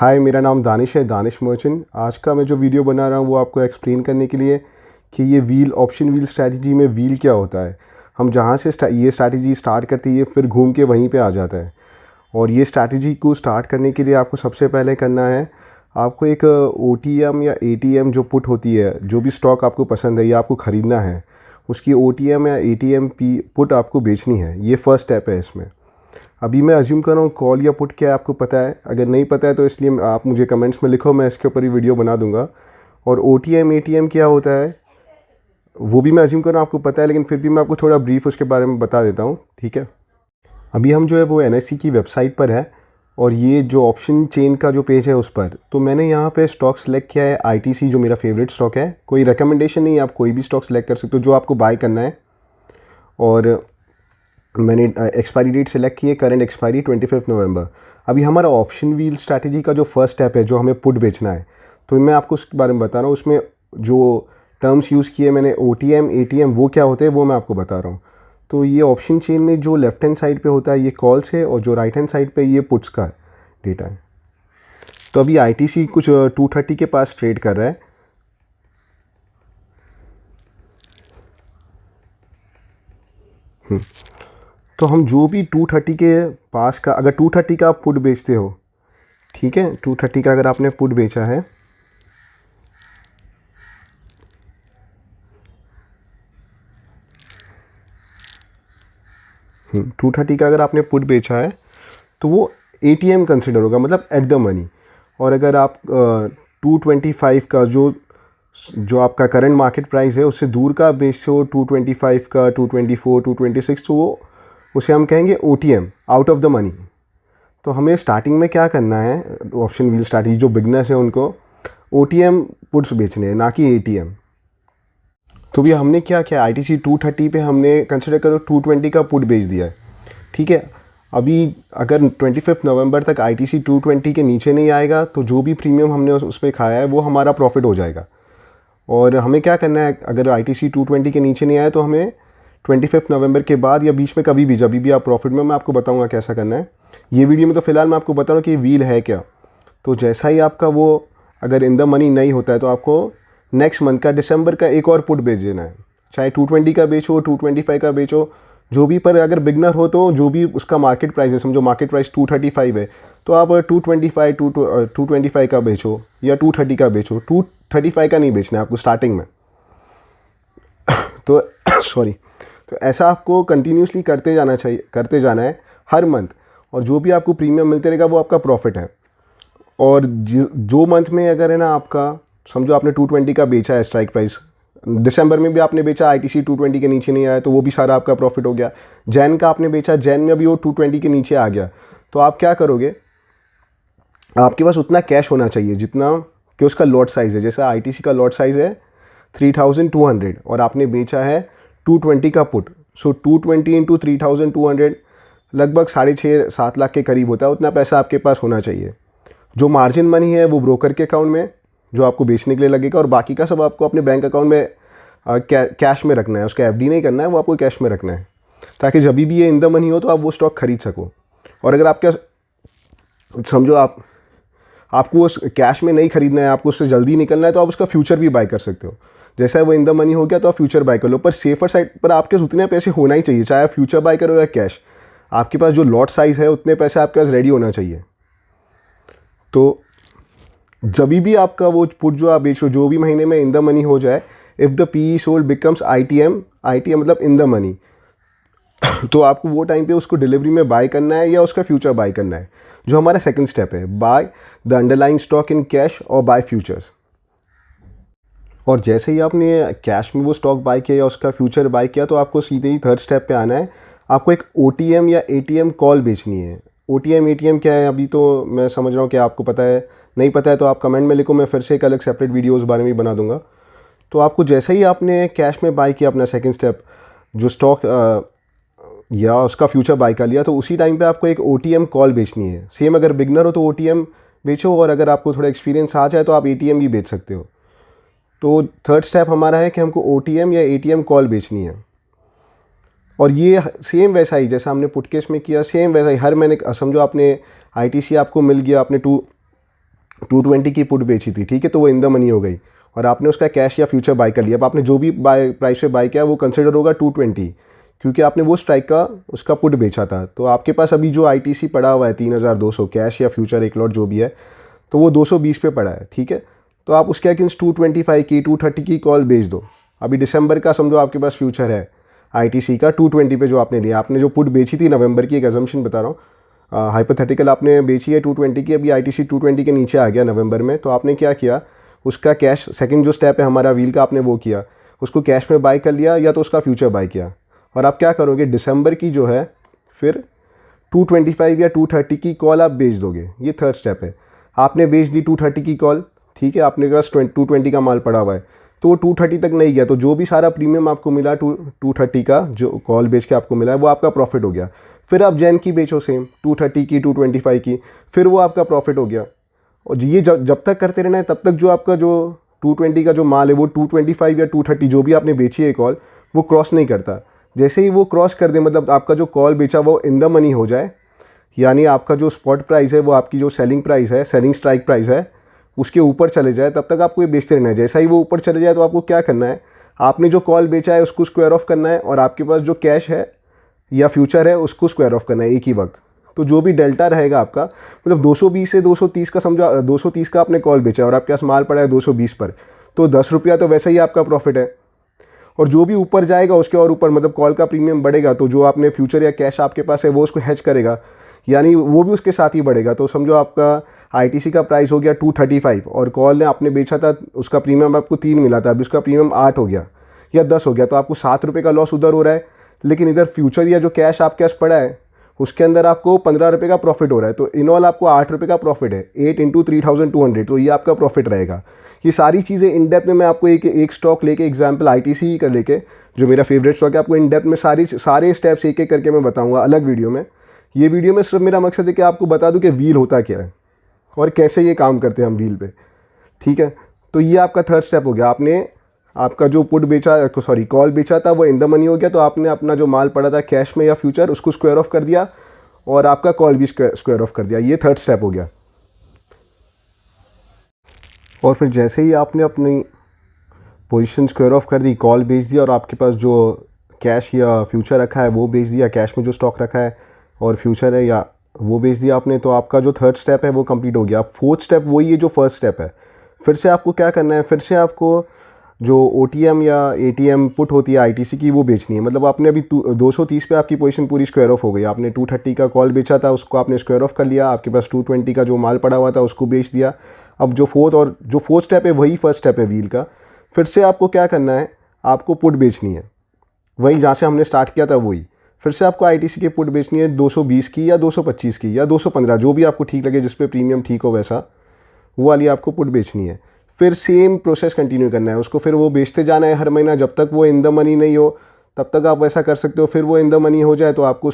हाय, मेरा नाम दानिश है, दानिश मर्चेंट। आज का मैं जो वीडियो बना रहा हूँ वो आपको एक्सप्लेन करने के लिए कि ये ऑप्शन व्हील स्ट्रैटेजी में व्हील क्या होता है। हम जहाँ से ये स्ट्रैटेजी स्टार्ट करती है फिर घूम के वहीं पे आ जाता है। और ये स्ट्रैटेजी को स्टार्ट करने के लिए आपको सबसे पहले करना है, आपको एक OTM या ATM जो पुट होती है, जो भी स्टॉक आपको पसंद है या आपको ख़रीदना है, उसकी OTM या ATM पुट आपको बेचनी है। ये फर्स्ट स्टेप है इसमें। अभी मैं अज्यूम कर रहा हूँ कॉल या पुट क्या आपको पता है। अगर नहीं पता है तो इसलिए आप मुझे कमेंट्स में लिखो, मैं इसके ऊपर ही वीडियो बना दूंगा। और OTM ATM क्या होता है वो भी मैं अज्यूम कर रहा हूँ आपको पता है, लेकिन फिर भी मैं आपको थोड़ा ब्रीफ उसके बारे में बता देता हूँ, ठीक है। अभी हम जो है वो NSE की वेबसाइट पर है और ये जो ऑप्शन चेन का जो पेज है उस पर, तो मैंने यहाँ पे स्टॉक सेलेक्ट किया है ITC, जो मेरा फेवरेट स्टॉक है। कोई रिकमेंडेशन नहीं है, आप कोई भी स्टॉक सेलेक्ट कर सकते हो जो आपको बाय करना है। और मैंने एक्सपायरी डेट सेलेक्ट की है, करंट एक्सपायरी 25 नवंबर। अभी हमारा ऑप्शन व्हील स्ट्रैटेजी का जो फर्स्ट स्टेप है, जो हमें पुट बेचना है, तो मैं आपको उसके बारे में बता रहा हूँ। उसमें जो टर्म्स यूज़ किए मैंने OTM ATM वो क्या होते हैं वो मैं आपको बता रहा हूँ। तो ये ऑप्शन चेन में जो लेफ्ट हैंड साइड पे होता है ये कॉल्स है और जो राइट हैंड साइड पे ये पुट्स का डेटा है। तो अभी ITC कुछ 230 के पास ट्रेड कर रहा है। तो हम जो भी 230 के पास का, अगर 230 का आप पुट बेचते हो, ठीक है, 230 का अगर आपने पुट बेचा है, टू थर्टी का अगर आपने पुट बेचा है तो वो ATM कंसिडर होगा, मतलब एट द मनी। और अगर आप 225 का जो आपका करंट मार्केट प्राइस है उससे दूर का बेचते हो, 225 का, 224, 226, तो वो उसे हम कहेंगे OTM, out of the money. तो हमें स्टार्टिंग में क्या करना है, ऑप्शन व्हील स्ट्रैटेजी जो बिगनर्स है उनको OTM पुट्स बेचने हैं, ना कि ATM। तो भी हमने क्या किया, ITC 230 पे हमने कंसिडर करो 220 का पुट बेच दिया है, ठीक है। अभी अगर 25 नवंबर तक ITC 220 के नीचे नहीं आएगा तो जो भी प्रीमियम हमने उस पर खाया है वो हमारा प्रॉफिट हो जाएगा। और हमें क्या करना है, अगर ITC 220 के नीचे नहीं आया तो हमें 25 नवंबर के बाद या बीच में कभी भी, जब भी आप प्रॉफिट में, मैं आपको बताऊंगा कैसा करना है। ये वीडियो में तो फ़िलहाल मैं आपको बता रहा हूँ कि व्हील है क्या। तो जैसा ही आपका वो अगर इन द मनी नहीं होता है तो आपको नेक्स्ट मंथ का दिसंबर का एक और पुट बेच देना है, चाहे 220 का बेचो, 225 का बेचो, जो भी। पर अगर बिगनर हो तो जो भी उसका मार्केट प्राइस है, समझो मार्केट प्राइस 235 है, तो आप 225 का बेचो या 230 का बेचो। 235 का नहीं बेचना है आपको स्टार्टिंग में। तो सॉरी, तो ऐसा आपको कंटिन्यूसली करते जाना है हर मंथ। और जो भी आपको प्रीमियम मिलते रहेगा वो आपका प्रॉफिट है। और जो मंथ में अगर है ना, आपका समझो आपने 220 का बेचा है स्ट्राइक प्राइस, दिसंबर में भी आपने बेचा, ITC 220 के नीचे नहीं आया तो वो भी सारा आपका प्रॉफिट हो गया। जैन का आपने बेचा, जैन में भी वो 220 के नीचे आ गया, तो आप क्या करोगे, आपके पास उतना कैश होना चाहिए जितना कि उसका लॉट साइज़ है। जैसा ITC का लॉट साइज़ है 3200 और आपने बेचा है 220 का पुट, सो 220 इंटू 3200 लगभग 6.5-7 लाख के करीब होता है। उतना पैसा आपके पास होना चाहिए। जो मार्जिन मनी है वो ब्रोकर के अकाउंट में, जो आपको बेचने के लिए लगेगा, और बाकी का सब आपको अपने बैंक अकाउंट में कैश में रखना है। उसका FD नहीं करना है, वो आपको कैश में रखना है, ताकि जब भी ये इन द मनी हो तो आप वो स्टॉक खरीद सको। और अगर आपका समझो आपको उस कैश में नहीं खरीदना है, आपको उससे जल्दी निकलना है, तो आप उसका फ्यूचर भी बाय कर सकते हो। जैसा वो इन द मनी हो गया तो आप फ्यूचर बाय कर लो, पर सेफर साइड पर आपके उतने पैसे होना ही चाहिए, चाहे आप फ्यूचर बाय करो या कैश। आपके पास जो लॉट साइज़ है उतने पैसे आपके पास रेडी होना चाहिए। तो जब भी आपका वो पुट जो आप बेचो, जो भी महीने में इन द मनी हो जाए, if the PE sold becomes ITM मतलब इन द मनी, तो आपको वो टाइम पे उसको डिलीवरी में बाय करना है या उसका फ्यूचर बाय करना है, जो हमारा सेकंड स्टेप है, by the underlying stock in cash और बाय फ्यूचर्स। और जैसे ही आपने कैश में वो स्टॉक बाय किया या उसका फ्यूचर बाय किया, तो आपको सीधे ही थर्ड स्टेप पे आना है। आपको एक OTM या ATM कॉल बेचनी है। OTM ATM क्या है, अभी तो मैं समझ रहा हूँ कि आपको पता है, नहीं पता है तो आप कमेंट में लिखो, मैं फिर से एक अलग सेपरेट वीडियो उस बारे में बना दूंगा। तो आपको जैसे ही आपने कैश में बाय किया अपना सेकंड स्टेप, जो स्टॉक या उसका फ्यूचर बाय कर लिया, तो उसी टाइम पे आपको एक OTM कॉल बेचनी है। सेम अगर बिगनर हो तो OTM बेचो, और अगर आपको थोड़ा एक्सपीरियंस आ जाए तो आप ATM भी बेच सकते हो। तो थर्ड स्टेप हमारा है कि हमको OTM या ATM कॉल बेचनी है। और ये सेम वैसा ही जैसा हमने पुट केस में किया, सेम वैसा ही हर महीने, समझो आपने ITC आपको मिल गया, आपने 220 की पुट बेची थी, ठीक है, तो वो इन द मनी हो गई और आपने उसका कैश या फ्यूचर बाय कर लिया। अब आपने जो भी बाय प्राइस पे बाय किया वो कंसिडर होगा 220, क्योंकि आपने वो स्ट्राइक का उसका पुट बेचा था। तो आपके पास अभी जो ITC पड़ा हुआ है 3200 कैश या फ्यूचर एक लॉट जो भी है, तो वो 220 पे पड़ा है, ठीक है। तो आप उसके अगेंस्ट 225 की 230 की कॉल बेच दो। अभी दिसंबर का समझो आपके पास फ्यूचर है ITC का 220 पे जो आपने लिया, आपने जो पुट बेची थी नवंबर की, एक अजम्पशन बता रहा हूँ, हाइपोथेटिकल आपने बेची है 220 की, अभी ITC 220 के नीचे आ गया नवंबर में, तो आपने क्या किया, उसका कैश, सेकंड जो स्टेप है हमारा व्हील का, आपने वो किया, उसको कैश में बाय कर लिया या तो उसका फ्यूचर बाय किया। और आप क्या करोगे, दिसंबर की जो है फिर 225 या 230 की कॉल आप बेच दोगे। ये थर्ड स्टेप है। आपने बेच दी 230 की कॉल, ठीक है, आपने पास 220 का माल पड़ा हुआ है, तो वो 230 तक नहीं गया, तो जो भी सारा प्रीमियम आपको मिला 230 का जो कॉल बेच के आपको मिला है वो आपका प्रॉफिट हो गया। फिर आप जैन की बेचो सेम 230 की 225 की, फिर वो आपका प्रॉफिट हो गया। और ये जब तक करते रहना है तब तक जो आपका जो 220 का जो माल है वो 225 या 230 जो भी आपने बेची है कॉल, वो क्रॉस नहीं करता। जैसे ही वो क्रॉस कर दे, मतलब आपका जो कॉल बेचा वो इन द मनी हो जाए, यानी आपका जो स्पॉट प्राइस है वो आपकी जो सेलिंग प्राइस है, सेलिंग स्ट्राइक प्राइस है, उसके ऊपर चले जाए, तब तक आपको ये बेचते रहना है। जैसा ही वो ऊपर चले जाए तो आपको क्या करना है, आपने जो कॉल बेचा है उसको स्क्वायर ऑफ करना है और आपके पास जो कैश है या फ्यूचर है उसको स्क्वायर ऑफ करना है एक ही वक्त। तो जो भी डेल्टा रहेगा आपका, मतलब 220 से 230 का समझो, 230 का आपने कॉल बेचा और आपके पास माल पड़ा है 220 पर, तो 10 रुपया तो वैसे ही आपका प्रॉफिट है। और जो भी ऊपर जाएगा उसके और ऊपर, मतलब कॉल का प्रीमियम बढ़ेगा, तो जो आपने फ्यूचर या कैश आपके पास है वो उसको हेज करेगा, यानी वो भी उसके साथ ही बढ़ेगा। तो समझो आपका ITC का प्राइस हो गया 235 और कॉल ने आपने बेचा था, उसका प्रीमियम आपको 3 मिला था, अभी उसका प्रीमियम 8 हो गया या 10 हो गया, तो आपको 7 रुपये का लॉस उधर हो रहा है। लेकिन इधर फ्यूचर या जो कैश आपके पास पड़ा है उसके अंदर आपको 15 रुपये का प्रॉफिट हो रहा है, तो इन ऑल आपको 8 रुपये का प्रॉफिट है। 8 × 3200, तो ये आपका प्रॉफिट रहेगा। ये सारी चीज़ें इन डेप्थ में मैं आपको एक स्टॉक लेके, एग्जांपल ITC का लेके, जो मेरा फेवरेट स्टॉक है, आपको इन डेप्थ में सारे स्टेप्स एक एक करके मैं बताऊंगा अलग वीडियो में। ये वीडियो में सिर्फ मेरा मकसद है कि आपको बता दूं कि व्हील होता क्या है और कैसे ये काम करते हैं हम व्हील पे, ठीक है। तो ये आपका थर्ड स्टेप हो गया। आपने आपका जो पुट बेचा, सॉरी कॉल बेचा था वो इन द मनी हो गया, तो आपने अपना जो माल पड़ा था कैश में या फ्यूचर उसको स्क्वायर ऑफ कर दिया और आपका कॉल भी स्क्वायर ऑफ कर दिया। ये थर्ड स्टेप हो गया। और फिर जैसे ही आपने अपनी पोजीशन स्क्वायर ऑफ कर दी, कॉल बेच दिया और आपके पास जो कैश या फ्यूचर रखा है वो बेच दिया, कैश में जो स्टॉक रखा है और फ्यूचर है या वो बेच दिया आपने, तो आपका जो थर्ड स्टेप है वो कंप्लीट हो गया। फोर्थ स्टेप वही है जो फर्स्ट स्टेप है। फिर से आपको क्या करना है, फिर से आपको जो OTM या ATM पुट होती है ITC की वो बेचनी है। मतलब आपने अभी 230 पे आपकी पोजीशन पूरी स्क्वायर ऑफ हो गई, आपने 230 का कॉल बेचा था उसको आपने स्क्वायर ऑफ कर लिया, आपके पास 220 का जो माल पड़ा हुआ था उसको बेच दिया। अब जो फोर्थ स्टेप है वही फर्स्ट स्टेप है व्हील का। फिर से आपको क्या करना है, आपको पुट बेचनी है, वही जहाँ से हमने स्टार्ट किया था वही। फिर से आपको ITC की पुट बेचनी है 220 की या 225 की या 215, जो भी आपको ठीक लगे, जिस पे प्रीमियम ठीक हो वैसा, वो वाली आपको पुट बेचनी है। फिर सेम प्रोसेस कंटिन्यू करना है, उसको फिर वो बेचते जाना है हर महीना, जब तक वो इन द मनी नहीं हो तब तक आप वैसा कर सकते हो। फिर वो इन द मनी हो जाए तो आपको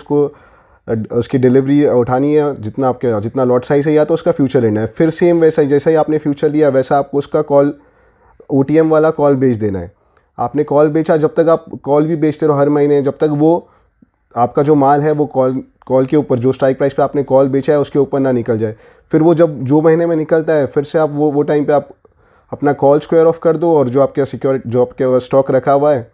उसकी डिलीवरी उठानी है, जितना लॉट साइज़ है, या तो उसका फ्यूचर लेना है। फिर सेम वैसा ही, जैसा ही आपने फ्यूचर लिया वैसा आपको उसका OTM वाला कॉल बेच देना है। आपने कॉल बेचा, जब तक आप कॉल भी बेचते रहो हर महीने, जब तक वो आपका जो माल है वो कॉल के ऊपर, जो स्ट्राइक प्राइस पे आपने कॉल बेचा है उसके ऊपर ना निकल जाए। फिर वो जो महीने में निकलता है फिर से आप वो टाइम पे आप अपना कॉल स्क्वायर ऑफ कर दो और जो आपके स्टॉक रखा हुआ है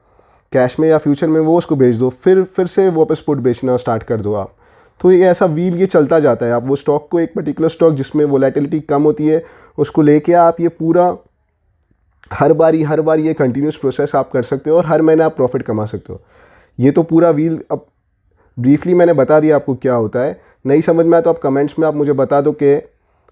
कैश में या फ्यूचर में वो उसको बेच दो। फिर से वापस पुट बेचना स्टार्ट कर दो आप। तो ये ऐसा व्हील ये चलता जाता है। आप वो स्टॉक को, एक पर्टिकुलर स्टॉक जिसमें वोलेटिलिटी कम होती है, उसको लेके आप ये पूरा हर बारी ये कंटिन्यूस प्रोसेस आप कर सकते हो और हर महीने आप प्रॉफिट कमा सकते हो। ये तो पूरा व्हील अब ब्रीफली मैंने बता दिया आपको क्या होता है। नहीं समझ में आया तो आप कमेंट्स में आप मुझे बता दो कि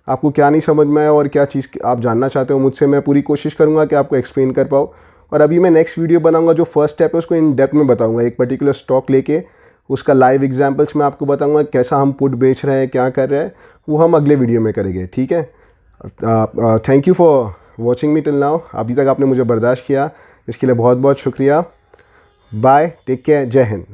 आपको क्या नहीं समझ में आया और क्या चीज़ आप जानना चाहते हो मुझसे। मैं पूरी कोशिश करूँगा कि आपको एक्सप्लेन कर पाऊँ। और अभी मैं नेक्स्ट वीडियो बनाऊँगा, जो फर्स्ट स्टेप है उसको इन डेप्थ में बताऊँगा, एक पर्टिकुलर स्टॉक लेके उसका लाइव एग्जाम्पल्स मैं आपको बताऊँगा, कैसा हम पुट बेच रहे हैं, क्या कर रहे हैं, वो हम अगले वीडियो में करेंगे, ठीक है। Thank you for watching me till now. अभी तक आपने मुझे बर्दाश्त किया, इसके लिए बहुत बहुत शुक्रिया। बाय, टेक केयर, जय हिंद।